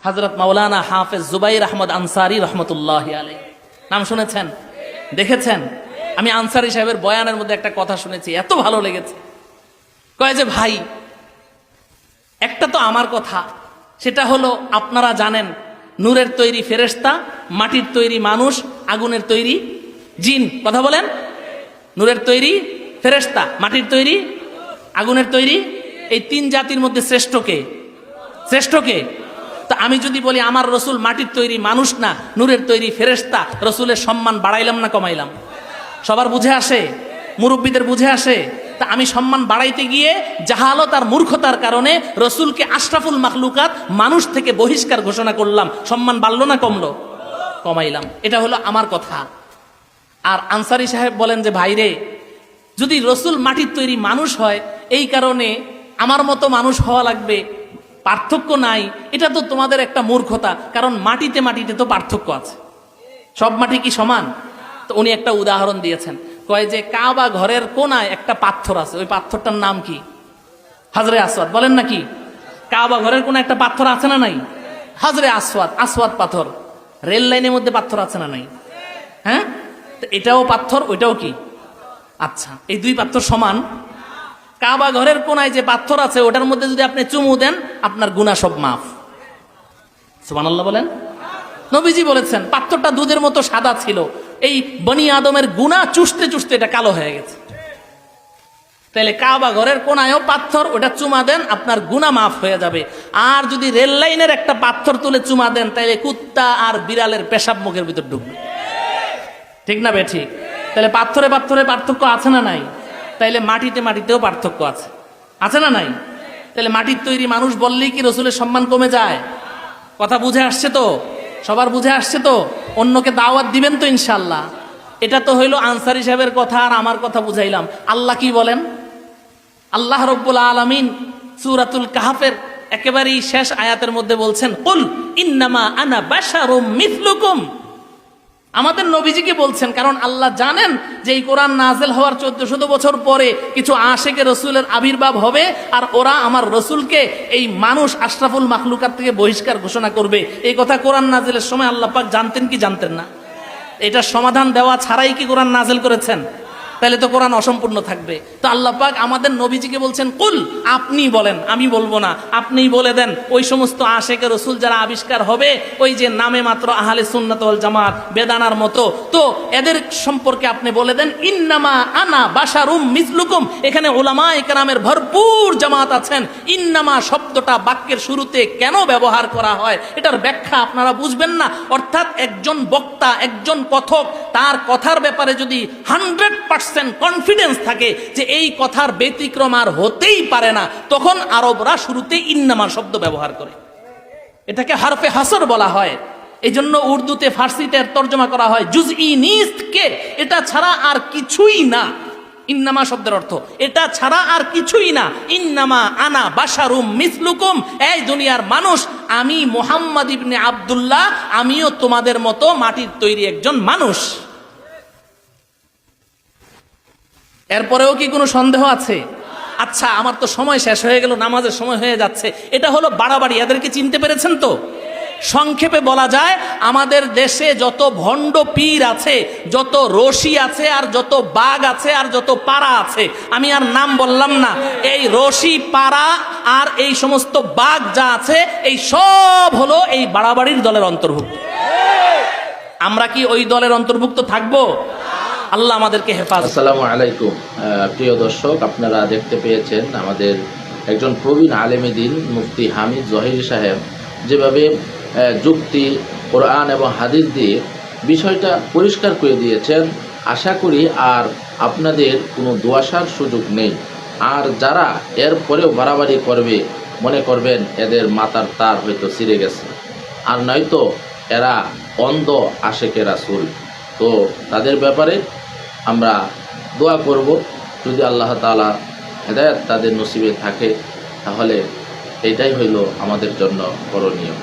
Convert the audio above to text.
হযরত মাওলানা হাফেজ জুবাইর আহমদ আনসারী রহমতুল্লাহি আলাইহি, নাম শুনেছেন, দেখেছেন? আমি আনসারী সাহেবের বয়ানের মধ্যে একটা কথা শুনেছি, এত ভালো লেগেছে। কয় যে ভাই, একটা তো আমার কথা, সেটা হলো আপনারা জানেন নূরের তৈরি ফেরেশতা, মাটির তৈরি মানুষ, আগুনের তৈরি জিন। কথা বলেন। নূরের তৈরি ফেরেশতা, মাটির তৈরি, আগুনের তৈরি, এই তিন জাতির মধ্যে শ্রেষ্ঠ কে? শ্রেষ্ঠ কে? তা আমি যদি বলি আমার রসুল মাটির তৈরি মানুষ না, নূরের তৈরি ফেরেশতা, রসুলের সম্মান বাড়াইলাম না কমাইলাম? সবার বুঝে আসে, মুরব্বীদের বুঝে আসে। তা আমি সম্মান বাড়াইতে গিয়ে জাহালত আর মূর্খতার কারণে রসুলকে আশরাফুল মাখলুকাত, মানুষ থেকে বহিষ্কার ঘোষণা করলাম। সম্মান বাড়লো না কমলো? কমাইলাম। এটা হলো আমার কথা। আর আনসারী সাহেব বলেন যে ভাইরে, যদি রসুল মাটির তৈরি মানুষ হয় এই কারণে আমার মতো মানুষ হওয়া লাগবে, পার্থক্য নাই, এটা তো তোমাদের একটা মূর্খতা। কারণ মাটিতে মাটিতে তো পার্থক্য আছে, সব মাটি কি সমান? তো উনি একটা উদাহরণ দিয়েছেন, কয় যে কাবা ঘরের কোনায় একটা পাথর আছে, ওই পাথরটার নাম কি? হাজরে আসওয়াদ। বলেন না কি? কাবা ঘরের কোনায় একটা পাথর আছে না নাই? হাজরে আসওয়াদ, আসওয়াদ পাথর। রেল লাইনের মধ্যে পাথর আছে না নাই? হ্যাঁ, তো এটাও পাথর, ওইটাও কি? আচ্ছা, এই দুই পাথর সমান? কাবা ঘরের কোনায় যে পাথর আছে ওটার মধ্যে যদি আপনি চুমু দেন আপনার গুনাহ সব মাফ। সুবহানাল্লাহ বলেন। নবীজি বলেছেন পাথরটা দুধের মতো সাদা ছিল, এই বনি আদমের গুনাহ চুষতে চুষতে এটা কালো হয়ে গেছে। তাহলে কাবা ঘরের কোনায়ও পাথর, ওটা চুমা দেন আপনার গুনাহ মাফ হয়ে যাবে। আর যদি রেল লাইনের একটা পাথর তুলে চুমা দেন তাহলে কুত্তা আর বিড়ালের পেশাব মুখের ভিতর ঢুকবে। ঠিক না বে ঠিক? তাহলে পাথরে পাথরে পার্থক্য আছে না নাই? তাইলে মাটিতে মাটিতেও পার্থক্য আছে, আছে না নাই? তাহলে মাটির তৈরি মানুষ বললেই কি রসুলের সম্মান কমে যায়? কথা বুঝে আসছে তো? সবার বুঝে আসছে তো? অন্যকে দাওয়াত দিবেন তো ইনশাল্লাহ। এটা তো হইলো আনসারী সাহেবের কথা আর আমার কথা বুঝাইলাম। আল্লাহ কি বলেন? আল্লাহ রব্বুল আলামিন সূরাতুল কাহফের একেবারেই শেষ আয়াতের মধ্যে বলছেন, কুল ইন্নামা আনা বাশারুম মিথলুকুম। আমাদের নবীজিকে বলছেন, কারণ আল্লাহ জানেন যে এই কোরআন নাজেল হওয়ার 1400 বছর পরে কিছু আশেকে রসুলের আবির্ভাব হবে, আর ওরা আমার রসুলকে এই মানুষ আশরাফুল মাখলুকাত থেকে বহিষ্কার ঘোষণা করবে। এই কথা কোরআন নাজেলের সময় আল্লাহ পাক জানতেন কি জানতেন না? এটা সমাধান দেওয়া ছাড়াই কি কোরআন নাজেল করেছেন? তাহলে তো কোরআন অসম্পূর্ণ থাকবে। তো আল্লাহ পাক আমাদের নবীজিকে বলছেন, কুল, আপনি বলেন, আমি বলবো না, আপনিই বলে দেন ওই সমস্ত আশেকে রসুল যারা আবিষ্কার হবে, ওই যে নামে মাত্র আহলে সুন্নাত ওয়াল জামাত, বেদানার মতো, তো এদের সম্পর্কে আপনি বলে দেন ইন্নামা আনা বাশারুম মিসলুকুম। এখানে উলামায়ে কেরামের ভরপুর জামাত আছেন। ইন্নামা শব্দটা বাক্যের শুরুতে কেন ব্যবহার করা হয় এটার ব্যাখ্যা আপনারা বুঝবেন না। অর্থাৎ একজন বক্তা, একজন কথক, তার কথার ব্যাপারে যদি 100% কনফিডেন্স থাকে যে এই কথার ব্যতিক্রম আর হতেই পারে না, তখন আরবরা শুরুতে ইন্নামা শব্দ ব্যবহার করে। এটাকে হারফে হাসর বলা হয়। এই জন্য উর্দুতে, ফার্সিতে তর্জমা করা হয় জুজই নিস্তকে, এটা ছাড়া আর কিছুই না। ইন্নামা শব্দের অর্থ এটা ছাড়া আর কিছুই না। ইন্নামা আনা বাশারুম মিসলুকুম, এই দুনিয়ার মানুষ, আমি মুহাম্মদ ইবনে আব্দুল্লাহ, আমিও তোমাদের মতো মাটির তৈরি একজন মানুষ। এরপরেও কি কোনো সন্দেহ আছে? আচ্ছা, আমার তো সময় শেষ হয়ে গেল, নামাজের সময় হয়ে যাচ্ছে। এটা হলো বাড়াবাড়ি। এদেরকে চিনতে পেরেছেন তো? সংক্ষেপে বলা যায়, আমাদের দেশে যত ভণ্ড পীর আছে, যত রশি আছে, আর যত বাঘ আছে, আর যত পাড়া আছে, আমি আর নাম বললাম না, এই রশি, পাড়া আর এই সমস্ত বাঘ যা আছে, এই সব হলো এই বাড়াবাড়ির দলের অন্তর্ভুক্ত। আমরা কি ওই দলের অন্তর্ভুক্ত থাকবো? আল্লাহ আমাদেরকে হেফাজত। আসসালামু আলাইকুম প্রিয় দর্শক, আপনারা দেখতে পেয়েছেন আমাদের একজন প্রবীণ আলেমে দ্বীন মুফতি হামিদ জহির সাহেব যেভাবে যুক্তি, কোরআন এবং হাদিস দিয়ে বিষয়টা পরিষ্কার করে দিয়েছেন। আশা করি আর আপনাদের কোনো দোয়াশার সুযোগ নেই। আর যারা এর পরেও বাড়াবাড়ি করবে, মনে করবেন এদের মাথার তার হয়তো ছিঁড়ে গেছে, আর নয়তো এরা অন্ধ আশেকে রাসূল। তো তাদের ব্যাপারে আমরা দোয়া করব, যদি আল্লাহ তাআলা হেদায়েত তাদের নসিবে থাকে, তাহলে এটাই হইল আমাদের জন্য করণীয়।